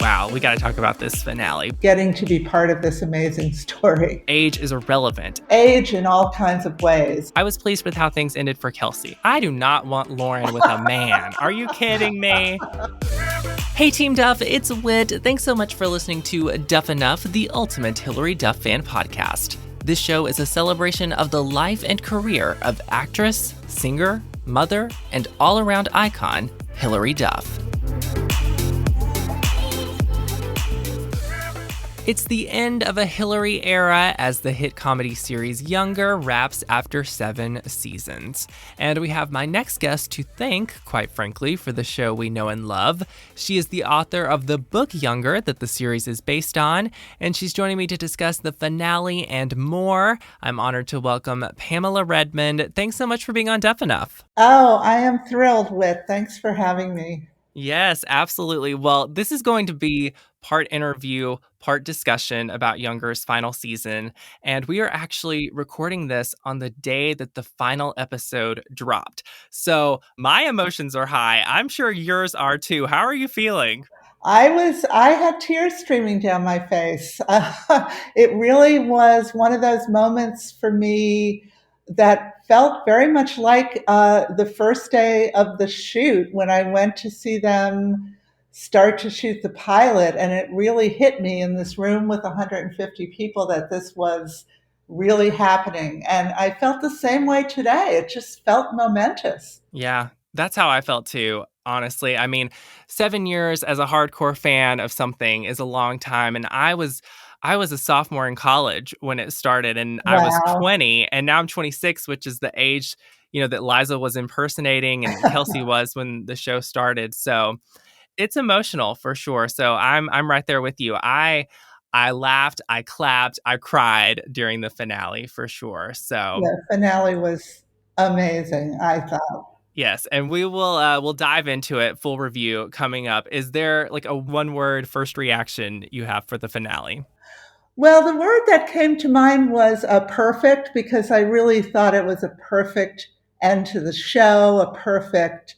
Wow, we got to talk about this finale. Getting to be part of this amazing story. Age is irrelevant. Age in all kinds of ways. I was pleased with how things ended for Kelsey. I do not want Lauren with a man. Are you kidding me? Hey Team Duff, it's Whitt. Thanks so much for listening to Duff Enough, the ultimate Hilary Duff fan podcast. This show is a celebration of the life and career of actress, singer, mother, and all-around icon, Hilary Duff. It's the end of a Hilary era as the hit comedy series Younger wraps after 7 seasons. And we have my next guest to thank, quite frankly, for the show we know and love. She is the author of the book Younger that the series is based on, and she's joining me to discuss the finale and more. I'm honored to welcome Pamela Redmond. Thanks so much for being on Duff Enough. Oh, I am thrilled, Whit. Thanks for having me. Yes, absolutely. Well, this is going to be part interview, part discussion about Younger's final season. And we are actually recording this on the day that the final episode dropped. So my emotions are high. I'm sure yours are too. How are you feeling? I had tears streaming down my face. It really was one of those moments for me that felt very much like the first day of the shoot when I went to see them start to shoot the pilot. And it really hit me in this room with 150 people that this was really happening. And I felt the same way today. It just felt momentous. Yeah, that's how I felt too. Honestly, I mean, 7 years as a hardcore fan of something is a long time. And I was a sophomore in college when it started, and I was Wow. 20, and now I'm 26, which is the age, that Liza was impersonating and Kelsey was when the show started. So it's emotional for sure. So I'm right there with you. I laughed, I clapped, I cried during the finale for sure. So The finale was amazing, I thought. yes, and we'll dive into it. Full review coming up. Is there like a one-word first reaction you have for the finale? Well, the word that came to mind was perfect, because I really thought it was a perfect end to the show, a perfect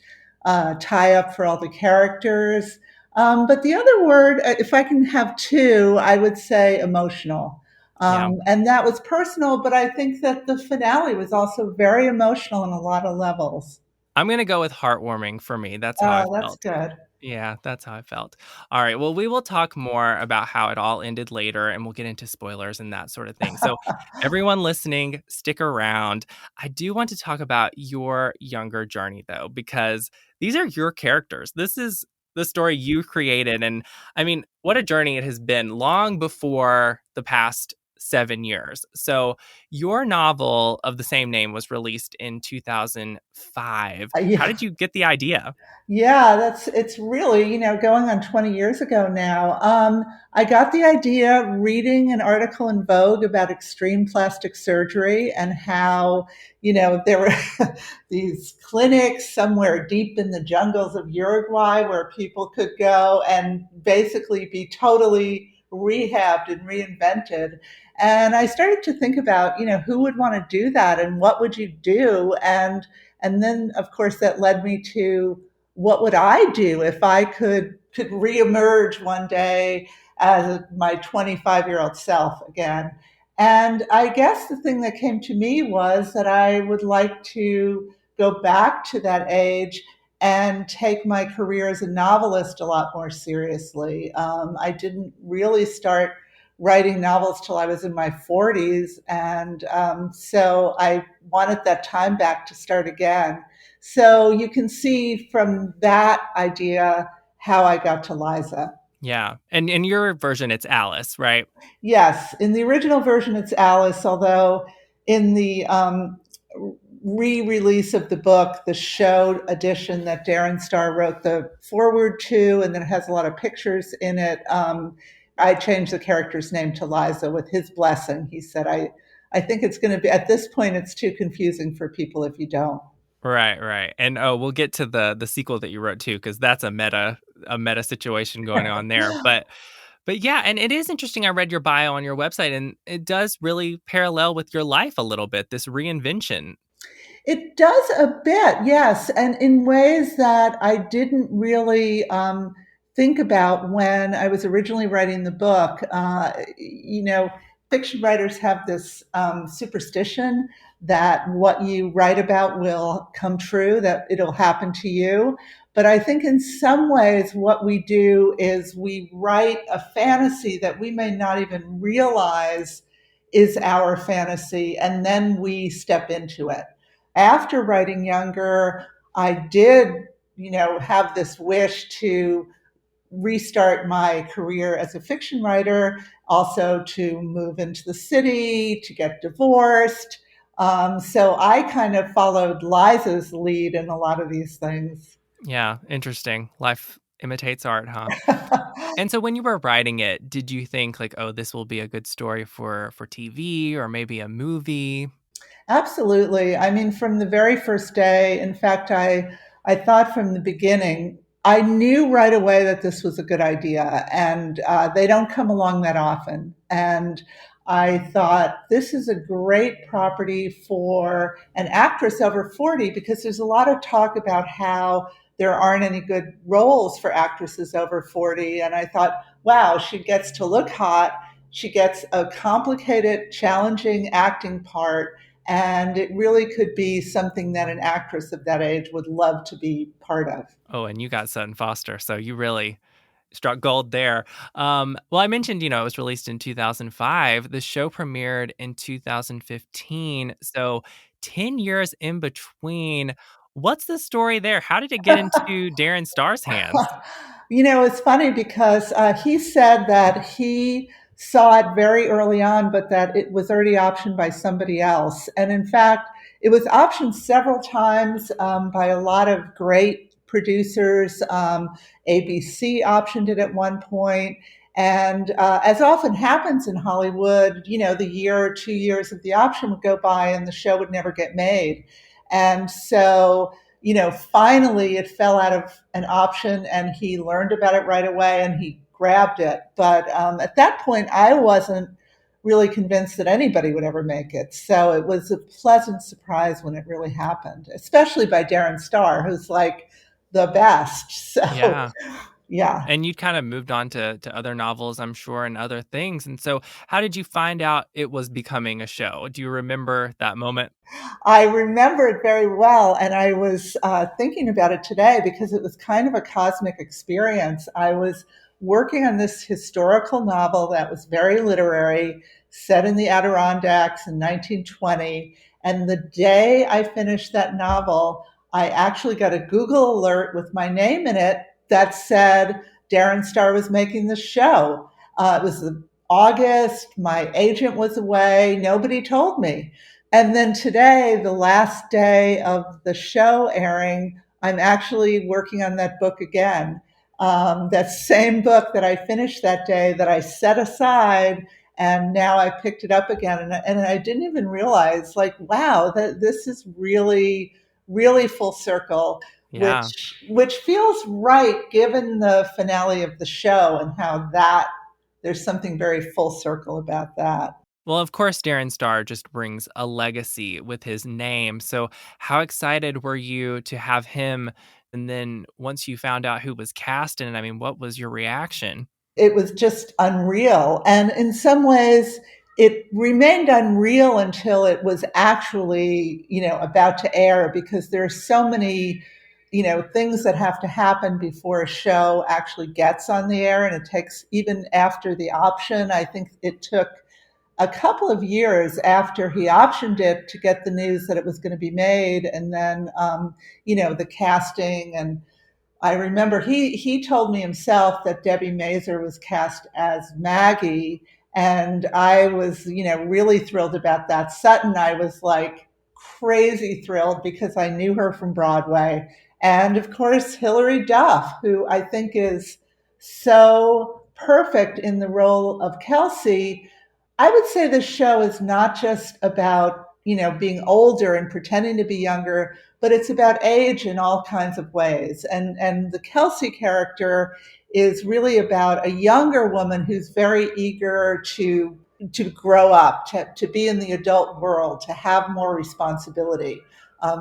tie up for all the characters. But the other word, if I can have two, I would say emotional. Yeah. And that was personal, but I think that the finale was also very emotional on a lot of levels. I'm going to go with heartwarming for me. That's how I Oh, that's felt. good. Yeah, that's how I felt. All right. Well, we will talk more about how it all ended later, and we'll get into spoilers and that sort of thing. So, everyone listening, stick around. I do want to talk about your Younger journey, though, because these are your characters. This is the story you created. And I mean, what a journey it has been long before the past 7 years. So, your novel of the same name was released in 2005. How Yeah. did you get the idea? Yeah, it's really, going on 20 years ago now. I got the idea reading an article in Vogue about extreme plastic surgery and how, there were these clinics somewhere deep in the jungles of Uruguay where people could go and basically be totally rehabbed and reinvented. And I started to think about, who would want to do that and what would you do? And then, of course, that led me to what would I do if I could reemerge one day as my 25-year-old self again? And I guess the thing that came to me was that I would like to go back to that age and take my career as a novelist a lot more seriously. I didn't really start writing novels till I was in my 40s, and so I wanted that time back to start again. So you can see from that idea how I got to Liza. Yeah. And in your version, it's Alice, right? Yes, in the original version, it's Alice, although in the re-release of the book, the show edition that Darren Starr wrote the foreword to, and then it has a lot of pictures in it, I changed the character's name to Liza with his blessing. He said, I think it's going to be, at this point, it's too confusing for people if you don't. Right, right. And we'll get to the sequel that you wrote too, because that's a meta situation going on there. But yeah, and it is interesting. I read your bio on your website, and it does really parallel with your life a little bit, this reinvention. It does a bit, yes, and in ways that I didn't really think about when I was originally writing the book. Fiction writers have this superstition that what you write about will come true, that it'll happen to you. But I think in some ways, what we do is we write a fantasy that we may not even realize is our fantasy, and then we step into it. After writing Younger, I did, have this wish to restart my career as a fiction writer, also to move into the city, to get divorced. So I kind of followed Liza's lead in a lot of these things. Yeah, interesting. Life imitates art, huh? And so when you were writing it, did you think like, "Oh, this will be a good story for TV or maybe a movie?" Absolutely. I mean, from the very first day, in fact, I thought from the beginning, I knew right away that this was a good idea, and they don't come along that often. And I thought this is a great property for an actress over 40 because there's a lot of talk about how there aren't any good roles for actresses over 40. And I thought, wow, she gets to look hot. She gets a complicated, challenging acting part, and it really could be something that an actress of that age would love to be part of. Oh, and you got Sutton Foster, so you really struck gold there. Well, I mentioned, it was released in 2005. The show premiered in 2015, so 10 years in between. What's the story there? How did it get into Darren Starr's hands? It's funny because he said that he saw it very early on, but that it was already optioned by somebody else. And in fact, it was optioned several times by a lot of great producers. ABC optioned it at one point. And as often happens in Hollywood, the year or 2 years of the option would go by and the show would never get made. And so finally it fell out of an option and he learned about it right away and he grabbed it. But at that point, I wasn't really convinced that anybody would ever make it. So it was a pleasant surprise when it really happened, especially by Darren Starr, who's like the best. So, Yeah. yeah. And you'd kind of moved on to other novels, I'm sure, and other things. And so, how did you find out it was becoming a show? Do you remember that moment? I remember it very well, and I was thinking about it today because it was kind of a cosmic experience. I was working on this historical novel that was very literary, set in the Adirondacks in 1920. And the day I finished that novel, I actually got a Google alert with my name in it that said Darren Starr was making the show. It was August, my agent was away, nobody told me. And then today, the last day of the show airing, I'm actually working on that book again. That same book that I finished that day that I set aside, and now I picked it up again. And I didn't even realize, like, wow, that this is really, really full circle, Yeah. which feels right given the finale of the show and how that there's something very full circle about that. Well, of course, Darren Star just brings a legacy with his name. So, how excited were you to have him? And then once you found out who was cast in it, I mean, what was your reaction? It was just unreal. And in some ways, it remained unreal until it was actually, about to air because there's so many, things that have to happen before a show actually gets on the air. And it takes, even after the option, I think it took a couple of years after he optioned it to get the news that it was going to be made. And then, the casting. And I remember he told me himself that Debbie Mazur was cast as Maggie, and I was really thrilled about that. Sutton, I was like crazy thrilled because I knew her from Broadway, and of course Hilary Duff, who I think is so perfect in the role of Kelsey. I would say this show is not just about, being older and pretending to be younger, but it's about age in all kinds of ways. And the Kelsey character is really about a younger woman who's very eager to grow up, to be in the adult world, to have more responsibility,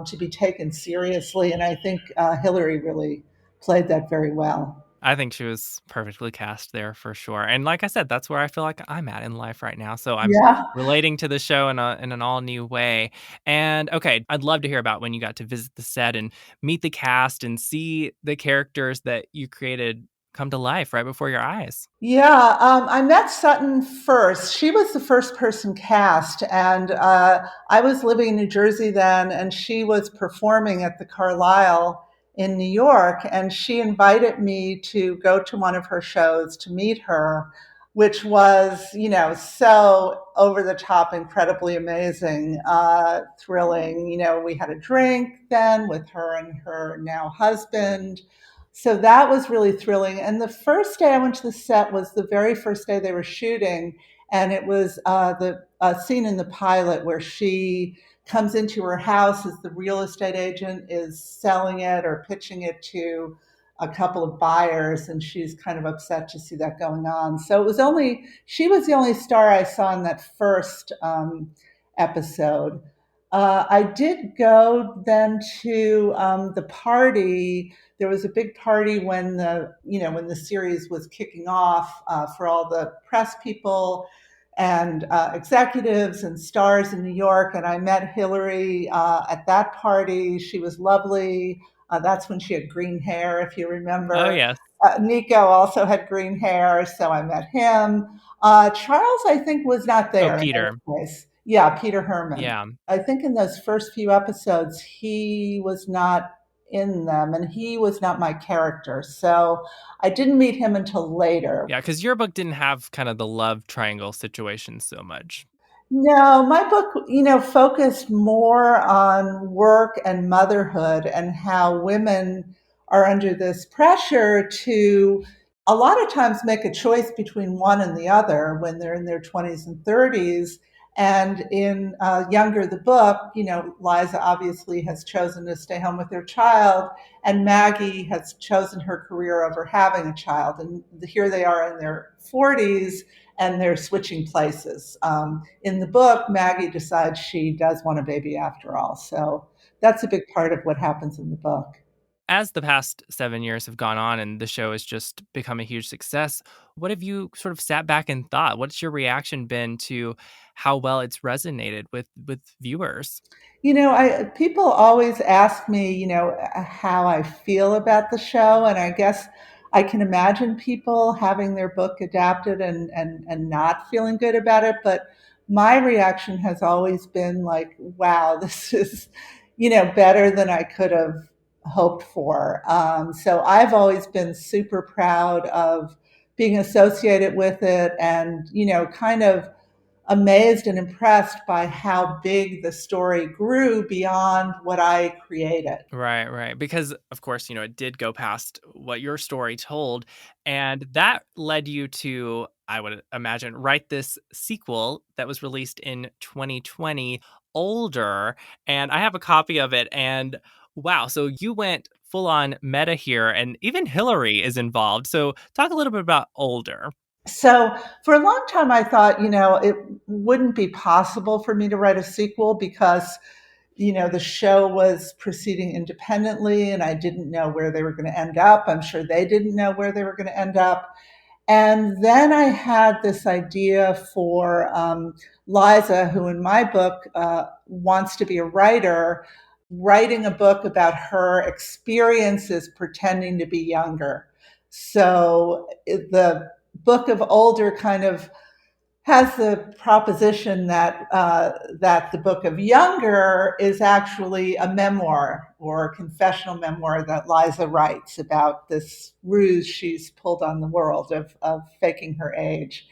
to be taken seriously. And I think Hillary really played that very well. I think she was perfectly cast there for sure. And like I said, that's where I feel like I'm at in life right now. So I'm Yeah. relating to the show in an all new way. And okay, I'd love to hear about when you got to visit the set and meet the cast and see the characters that you created come to life right before your eyes. Yeah, I met Sutton first. She was the first person cast, and I was living in New Jersey then, and she was performing at the Carlisle in New York, and she invited me to go to one of her shows to meet her, which was, so over the top, incredibly amazing, thrilling. We had a drink then with her and her now husband, so that was really thrilling. And the first day I went to the set was the very first day they were shooting. And it was the scene in the pilot where she comes into her house as the real estate agent is selling it or pitching it to a couple of buyers. And she's kind of upset to see that going on. So she was the only star I saw in that first episode. I did go then to the party. There was a big party when the series was kicking off, for all the press people and executives and stars in New York. And I met Hilary at that party. She was lovely. That's when she had green hair, if you Oh, remember. yes. Nico also had green hair, so I met him. Charles, I think, was not Oh, there in those Peter. days. Yeah, Peter Herman. Yeah. I think in those first few episodes, he was not in them and he was not my character. So I didn't meet him until later. Yeah. Because your book didn't have kind of the love triangle situation so much. No, my book, focused more on work and motherhood and how women are under this pressure to a lot of times make a choice between one and the other when they're in their 20s and 30s. And in Younger, the book, Liza obviously has chosen to stay home with her child, and Maggie has chosen her career over having a child. And here they are in their 40s and they're switching places. In the book, Maggie decides she does want a baby after all. So that's a big part of what happens in the book. As the past 7 years have gone on and the show has just become a huge success, what have you sort of sat back and thought? What's your reaction been to how well it's resonated with viewers? I people always ask me, how I feel about the show, and I guess I can imagine people having their book adapted and not feeling good about it. But my reaction has always been like, wow, this is, better than I could have hoped for. So I've always been super proud of being associated with it, and kind of amazed and impressed by how big the story grew beyond what I created. Right, right. Because of course, it did go past what your story told. And that led you to, I would imagine, write this sequel that was released in 2020, Older. And I have a copy of it. And wow, so you went full on meta here, and even Hillary is involved. So talk a little bit about Older. So for a long time, I thought, it wouldn't be possible for me to write a sequel because, the show was proceeding independently and I didn't know where they were going to end up. I'm sure they didn't know where they were going to end up. And then I had this idea for Liza, who in my book wants to be a writer, writing a book about her experiences pretending to be younger. So the book of Older kind of has the proposition that the book of Younger is actually a memoir or a confessional memoir that Liza writes about this ruse she's pulled on the world of faking her age.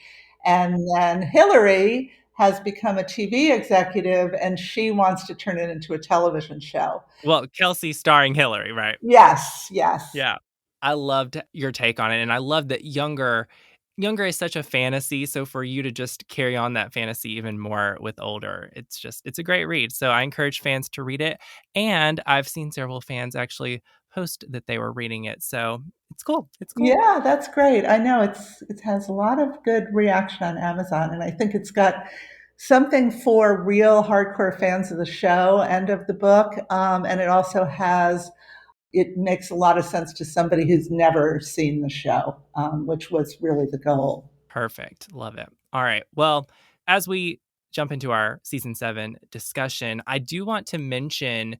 And then Hillary has become a TV executive and she wants to turn it into a television show. Well, Kelsey starring Hillary, right? Yes, yes. Yeah. I loved your take on it, and I love that Younger is such a fantasy, so for you to just carry on that fantasy even more with Older, it's a great read. So I encourage fans to read it, and I've seen several fans actually post that they were reading it. So it's cool. It's cool. Yeah, that's great. I know it has a lot of good reaction on Amazon, and I think it's got something for real hardcore fans of the show and of the book. And it also has it makes a lot of sense to somebody who's never seen the show, which was really the goal. Perfect. Love it. All right. Well, as we jump into our season 7 discussion, I do want to mention,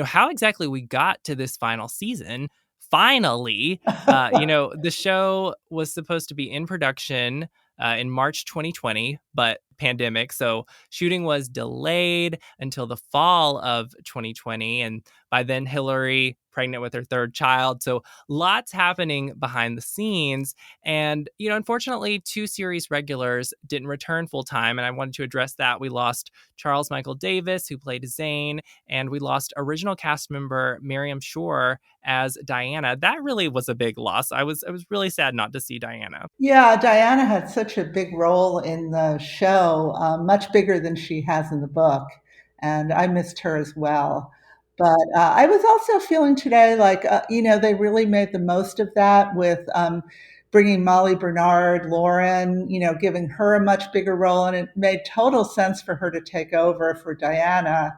how exactly we got to this final season. Finally, the show was supposed to be in production in March 2020, but pandemic. So shooting was delayed until the fall of 2020. And by then, Hilary pregnant with her third child. So lots happening behind the scenes. And, unfortunately, two series regulars didn't return full time. And I wanted to address that. We lost Charles Michael Davis, who played Zane, and we lost original cast member Miriam Shore as Diana. That really was a big loss. I was really sad not to see Diana. Yeah, Diana had such a big role in the show, much bigger than she has in the book, and I missed her as well. But I was also feeling today like, they really made the most of that with bringing Molly Bernard, Lauren, giving her a much bigger role, and it made total sense for her to take over for Diana.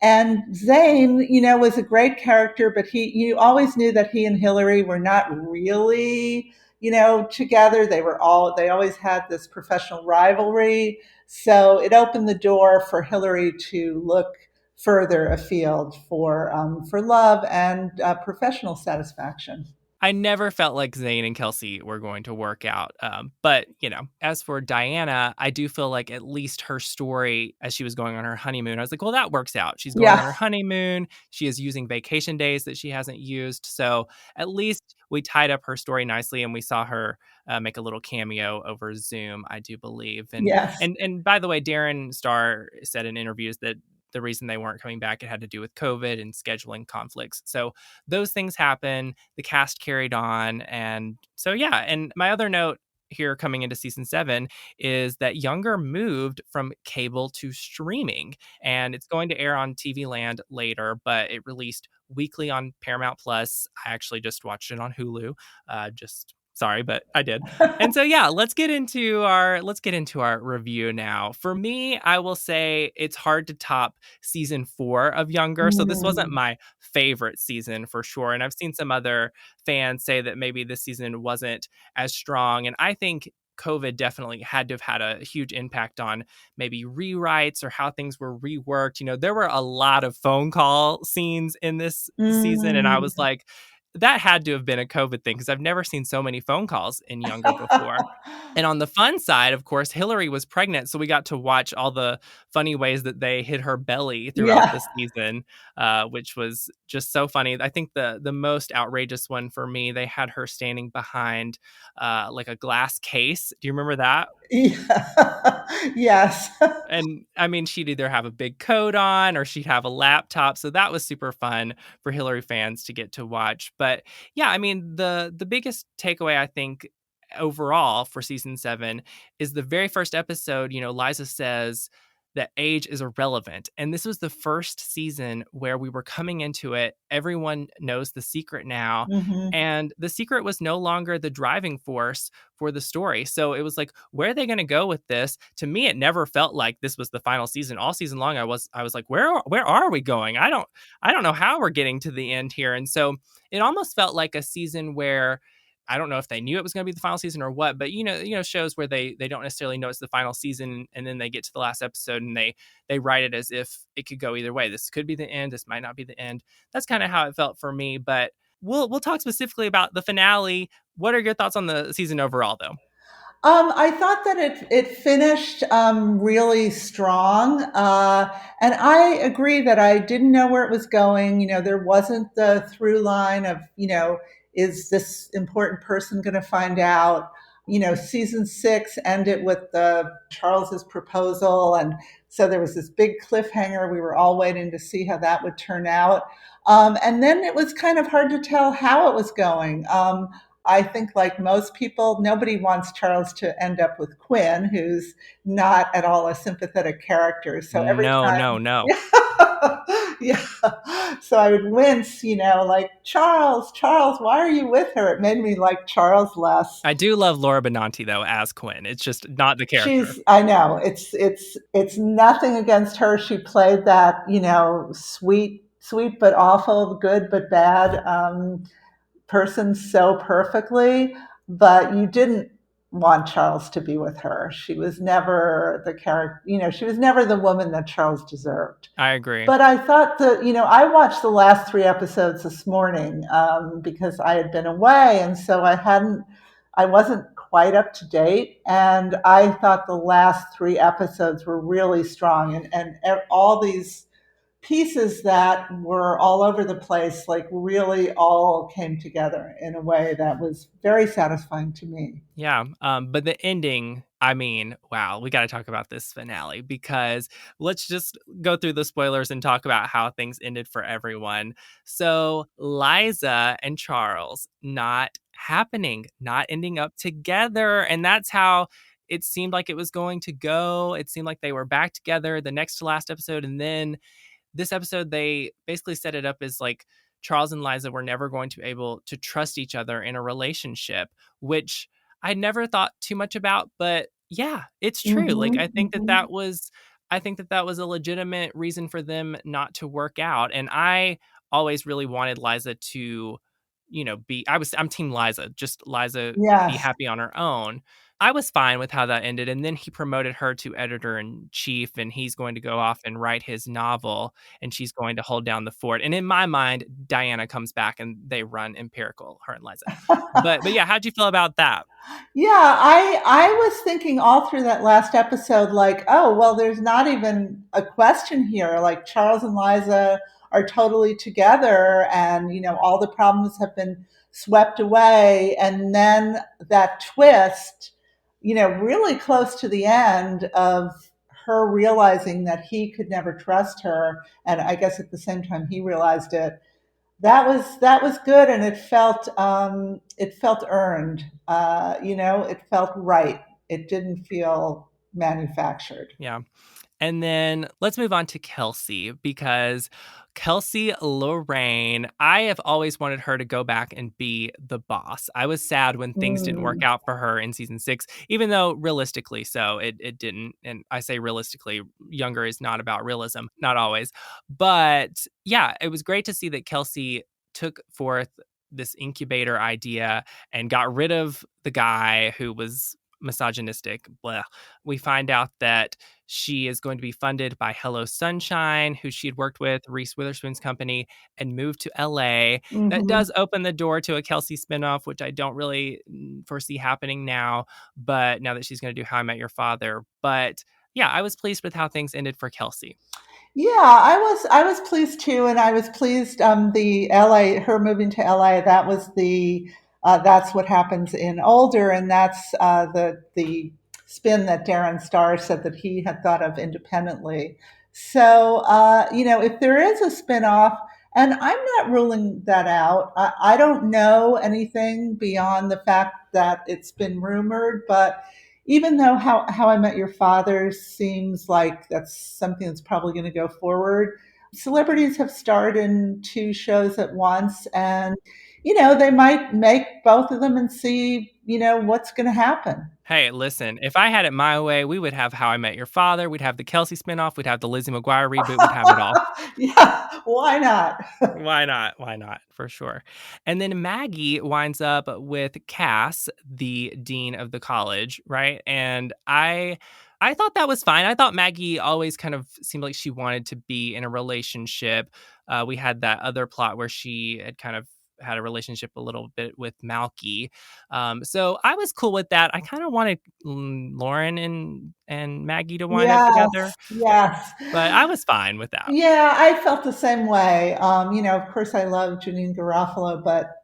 And Zane, was a great character, but you always knew that he and Hilary were not really together. They always had this professional rivalry. So it opened the door for Hilary to look further afield for love and professional satisfaction. I never felt like Zayn and Kelsey were going to work out. But, as for Diana, I do feel like at least her story as she was going on her honeymoon, I was like, well, that works out. She's going on Yeah. her honeymoon. She is using vacation days that she hasn't used. So at least we tied up her story nicely and we saw her make a little cameo over Zoom, I do believe. And, Yes. and, and by the way, Darren Starr said in interviews that the reason they weren't coming back, it had to do with COVID and scheduling conflicts. So those things happen. The cast carried on. And so, yeah. And my other note here coming into season 7 is that Younger moved from cable to streaming, and it's going to air on TV Land later, but it released weekly on Paramount Plus. I actually just watched it on Hulu. Just sorry, but I did. And so, yeah, let's get into our review now. For me, I will say it's hard to top season 4 of Younger. So this wasn't Mm. my favorite season for sure. And I've seen some other fans say that maybe this season wasn't as strong. And I think COVID definitely had to have had a huge impact on maybe rewrites or how things were reworked. There were a lot of phone call scenes in this season. And I Mm. was like, that had to have been a COVID thing because I've never seen so many phone calls in Younger before. And on the fun side, of course, Hilary was pregnant, so we got to watch all the funny ways that they hid her belly throughout Yeah. the season, which was just so funny. I think the most outrageous one for me, they had her standing behind like a glass case. Do you remember that? Yeah. Yes. And I mean, she'd either have a big coat on or she'd have a laptop. So that was super fun for Hillary fans to get to watch. But yeah, I mean, the biggest takeaway I think overall for season 7 is the very first episode. Liza says that age is irrelevant. And this was the first season where we were coming into it. Everyone knows the secret now. Hmm. And the secret was no longer the driving force for the story. So it was like, where are they going to go with this? To me, it never felt like this was the final season. All season long, I was like, where are we going? I don't know how we're getting to the end here. And so it almost felt like a season where I don't know if they knew it was going to be the final season or what, but shows where they don't necessarily know it's the final season, and then they get to the last episode and they write it as if it could go either way. This could be the end. This might not be the end. That's kind of how it felt for me. But we'll talk specifically about the finale. What are your thoughts on the season overall, though? I thought that it finished really strong, and I agree that I didn't know where it was going. There wasn't the through line of is this important person going to find out? Season 6 ended with the Charles's proposal, and so there was this big cliffhanger. We were all waiting to see how that would turn out, and then it was kind of hard to tell how it was going. I think, like most people, nobody wants Charles to end up with Quinn, who's not at all a sympathetic character. So every No, time, no, no. yeah, yeah. So I would wince, like Charles, Charles, why are you with her? It made me like Charles less. I do love Laura Benanti though as Quinn. It's just not the character. I know it's nothing against her. She played that, sweet sweet but awful, good but bad person so perfectly, but you didn't want Charles to be with her. She was never the character, she was never the woman that Charles deserved. I agree. But I thought that, I watched the last three episodes this morning because I had been away. And so I wasn't quite up to date. And I thought the last three episodes were really strong. And all these pieces that were all over the place, like really all came together in a way that was very satisfying to me. Yeah, but the ending, I mean, wow, we gotta talk about this finale because let's just go through the spoilers and talk about how things ended for everyone. So, Liza and Charles not happening, not ending up together, and that's how it seemed like it was going to go. It seemed like they were back together the next to last episode, and then this episode, they basically set it up as like Charles and Liza were never going to be able to trust each other in a relationship, which I never thought too much about, but yeah, it's true. Like Mm-hmm, mm-hmm. I think that that was a legitimate reason for them not to work out, and I always really wanted Liza to, I'm team Liza, just Liza be Yes. happy on her own. I was fine with how that ended, and then he promoted her to editor in chief, and he's going to go off and write his novel, and she's going to hold down the fort. And in my mind, Diana comes back and they run Empirical, her and Liza. But yeah, how'd you feel about that? Yeah, I was thinking all through that last episode, like, oh well, there's not even a question here. Like Charles and Liza are totally together, and all the problems have been swept away. And then that twist, really close to the end of her realizing that he could never trust her, and I guess at the same time he realized it, that was good, and it felt earned. It felt right. It didn't feel manufactured. Yeah. And then let's move on to Kelsey because Kelsey Lorraine, I have always wanted her to go back and be the boss. I was sad when things didn't work Mm. out for her in season 6, even though realistically so it didn't. And I say realistically, younger is not about realism, not always. But yeah, it was great to see that Kelsey took forth this incubator idea and got rid of the guy who was misogynistic. Blah. We find out that she is going to be funded by Hello Sunshine, who she had worked with, Reese Witherspoon's company, and moved to LA. That Hmm. does open the door to a Kelsey spinoff, which I don't really foresee happening now, but now that she's going to do How I Met Your Father. But yeah, I was pleased with how things ended for Kelsey. Yeah, I was pleased too, and I was pleased the LA her moving to LA. That's what happens in Older, and that's the spin that Darren Starr said that he had thought of independently. So if there is a spin-off, and I'm not ruling that out. I don't know anything beyond the fact that it's been rumored, but even though How I Met Your Father seems like that's something that's probably going to go forward, celebrities have starred in two shows at once, and they might make both of them and see what's going to happen. Hey, listen, if I had it my way, we would have How I Met Your Father, we'd have the Kelsey spinoff, we'd have the Lizzie McGuire reboot, we'd have it all. Yeah, why not? Why not? Why not? For sure. And then Maggie winds up with Cass, the dean of the college, right? And I thought that was fine. I thought Maggie always kind of seemed like she wanted to be in a relationship. We had that other plot where she had kind of had a relationship a little bit with Malky. So I was cool with that. I kind of wanted Lauren and Maggie to wind up Yes, together, yes. but I was fine with that. Yeah, I felt the same way. Of course, I love Janine Garofalo, but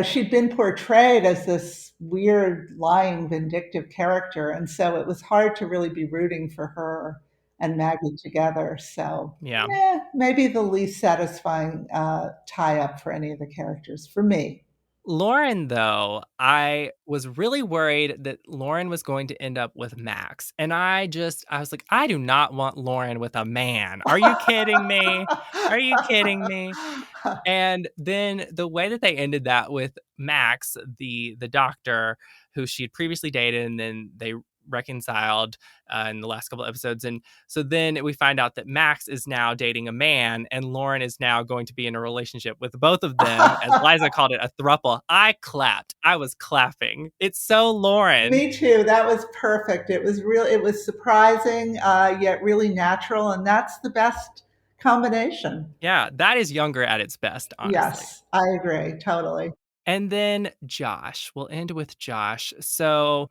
she'd been portrayed as this weird, lying, vindictive character, and so it was hard to really be rooting for her and Maggie together. So, Yeah. maybe the least satisfying tie-up for any of the characters for me. Lauren, though, I was really worried that Lauren was going to end up with Max. And I was like, I do not want Lauren with a man. Are you kidding me? Are you kidding me? And then the way that they ended that with Max, the doctor who she had previously dated, and then they reconciled in the last couple of episodes. And so then we find out that Max is now dating a man, and Lauren is now going to be in a relationship with both of them. As Liza called it, a throuple. I clapped. I was clapping. It's so Lauren. Me too. That was perfect. It was real. It was surprising, yet really natural, and that's the best combination. Yeah, that is younger at its best, honestly. Yes, I agree totally. And then Josh. We'll end with Josh. So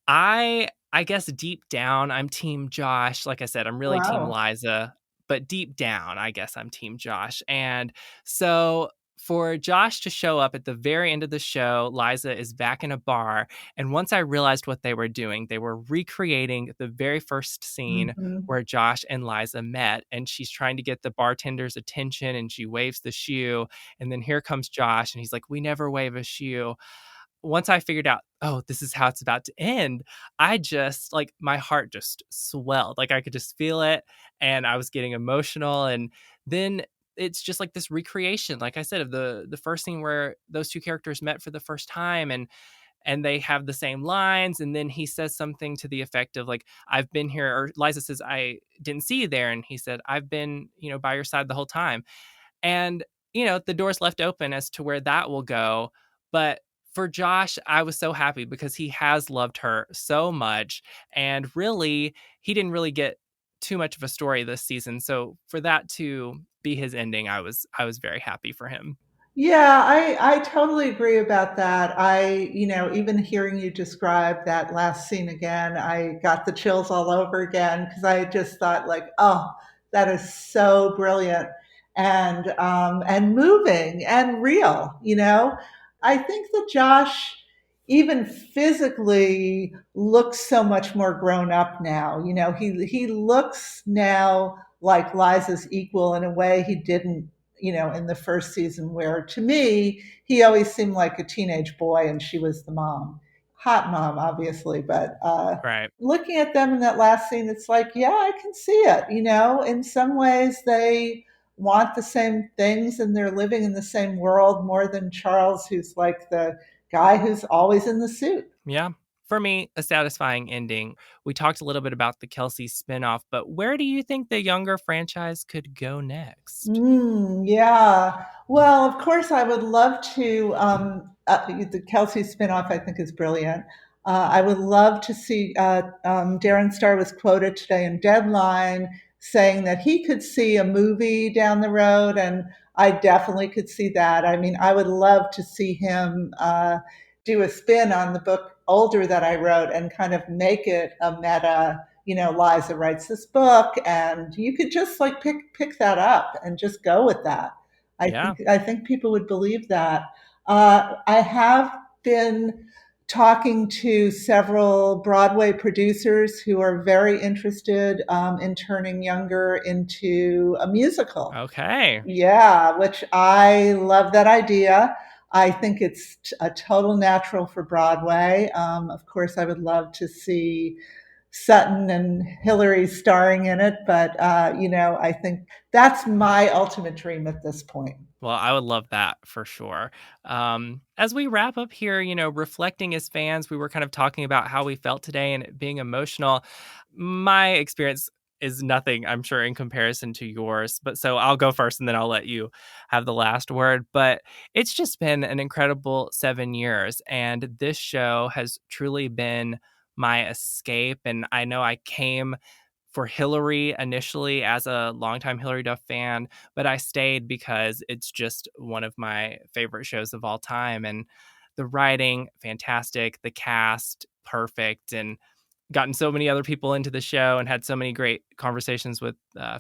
I guess deep down I'm team Josh. Like I said, I'm really team Wow. Liza, but deep down I guess I'm team Josh. And so for Josh to show up at the very end of the show, Liza is back in a bar. And once I realized what they were doing, they were recreating the very first scene Hmm. where Josh and Liza met. And she's trying to get the bartender's attention and she waves the shoe. And then here comes Josh and he's like, "We never wave a shoe." Once I figured out, oh, this is how it's about to end, I just like my heart just swelled. Like I could just feel it and I was getting emotional. And then it's just like this recreation, like I said, of the first scene where those two characters met for the first time and they have the same lines. And then he says something to the effect of like, "I've been here," or Liza says, "I didn't see you there." And he said, "I've been, by your side the whole time." And, the door's left open as to where that will go. But for Josh, I was so happy because he has loved her so much. And really, he didn't really get too much of a story this season. So for that to be his ending, I was very happy for him. Yeah, I totally agree about that. Even hearing you describe that last scene again, I got the chills all over again because I just thought like, oh, that is so brilliant and moving and real. I think that Josh, even physically, looks so much more grown up now. He looks now like Liza's equal in a way he didn't in the first season, where to me, he always seemed like a teenage boy and she was the mom. Hot mom, obviously, but Right. looking at them in that last scene, it's like, yeah, I can see it. In some ways, they want the same things and they're living in the same world more than Charles, who's like the guy who's always in the suit. Yeah. For me, a satisfying ending. We talked a little bit about the Kelsey spinoff, but where do you think the younger franchise could go next? Yeah. Well, of course, I would love to. The Kelsey spinoff, I think, is brilliant. I would love to see. Darren Starr was quoted today in Deadline saying that he could see a movie down the road, and I definitely could see that. I mean, I would love to see him do a spin on the book Older that I wrote and kind of make it a meta. Liza writes this book, and you could just like pick that up and just go with that. I Yeah. think I think people would believe that. I have been talking to several Broadway producers who are very interested in turning Younger into a musical. Okay. Yeah, which I love that idea. I think it's a total natural for Broadway. Of course, I would love to see Sutton and Hilary starring in it, but I think that's my ultimate dream at this point. Well, I would love that for sure. As we wrap up here, reflecting as fans, we were kind of talking about how we felt today and it being emotional. My experience is nothing, I'm sure, in comparison to yours. But so I'll go first and then I'll let you have the last word. But it's just been an incredible 7 years. And this show has truly been my escape. And I know I came for Hilary initially as a longtime Hilary Duff fan, but I stayed because it's just one of my favorite shows of all time. And the writing, fantastic. The cast, perfect. And gotten so many other people into the show and had so many great conversations with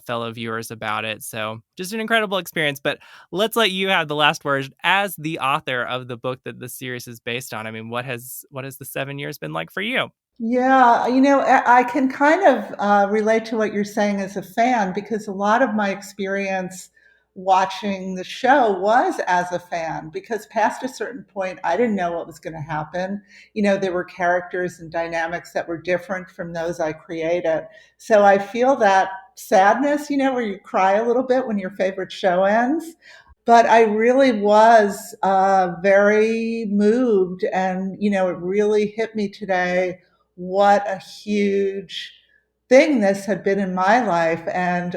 fellow viewers about it. So just an incredible experience. But let's let you have the last word as the author of the book that the series is based on. I mean, what has the 7 years been like for you? Yeah, I can kind of relate to what you're saying as a fan because a lot of my experience watching the show was as a fan because past a certain point, I didn't know what was going to happen. There were characters and dynamics that were different from those I created. So I feel that sadness, where you cry a little bit when your favorite show ends. But I really was very moved, and it really hit me today what a huge thing this had been in my life. And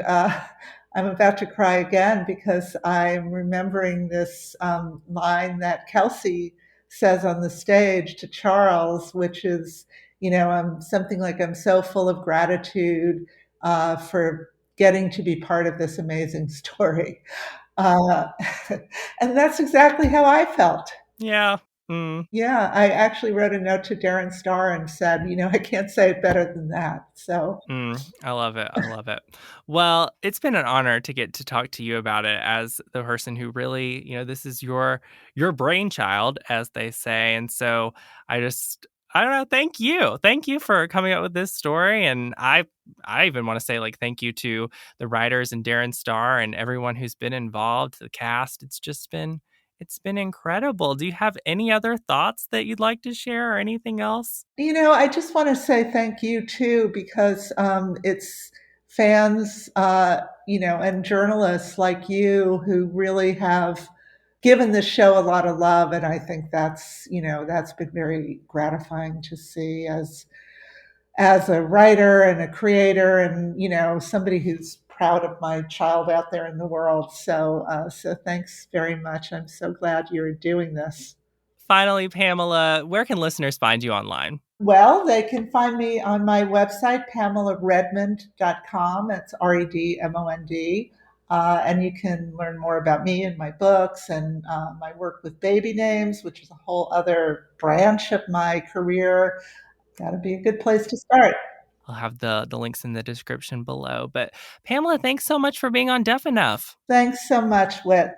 I'm about to cry again because I'm remembering this line that Kelsey says on the stage to Charles, which is, something like, I'm so full of gratitude for getting to be part of this amazing story. Uh, and that's exactly how I felt. Yeah. Mm. Yeah, I actually wrote a note to Darren Starr and said, I can't say it better than that. So, I love it. I love it. Well, it's been an honor to get to talk to you about it as the person who really, this is your brainchild, as they say. And so I just I don't know, thank you. Thank you for coming up with this story. And I even want to say like thank you to the writers and Darren Starr and everyone who's been involved, the cast. It's been incredible. Do you have any other thoughts that you'd like to share or anything else? I just want to say thank you too, because it's fans, and journalists like you who really have given this show a lot of love. And I think that's been very gratifying to see as a writer and a creator and somebody who's proud of my child out there in the world. So thanks very much. I'm so glad you're doing this. Finally, Pamela, where can listeners find you online? Well, they can find me on my website, pamelaredmond.com. It's Redmond. And you can learn more about me and my books and my work with baby names, which is a whole other branch of my career. That'd be a good place to start. I'll have the links in the description below. But Pamela, thanks so much for being on Duff Enough. Thanks so much, Whit.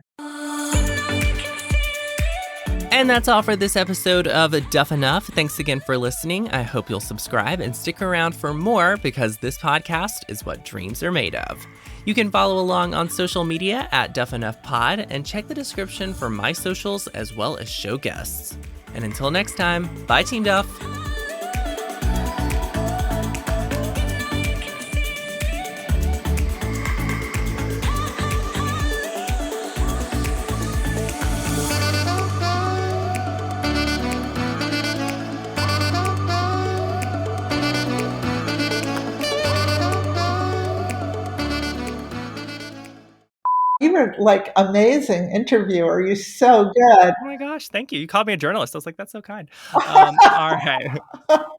And that's all for this episode of Duff Enough. Thanks again for listening. I hope you'll subscribe and stick around for more because this podcast is what dreams are made of. You can follow along on social media at Duff Enough Pod and check the description for my socials as well as show guests. And until next time, bye Team Duff. You were like amazing interviewer. You're so good. Oh my gosh, thank you. You called me a journalist. I was like, that's so kind. All right.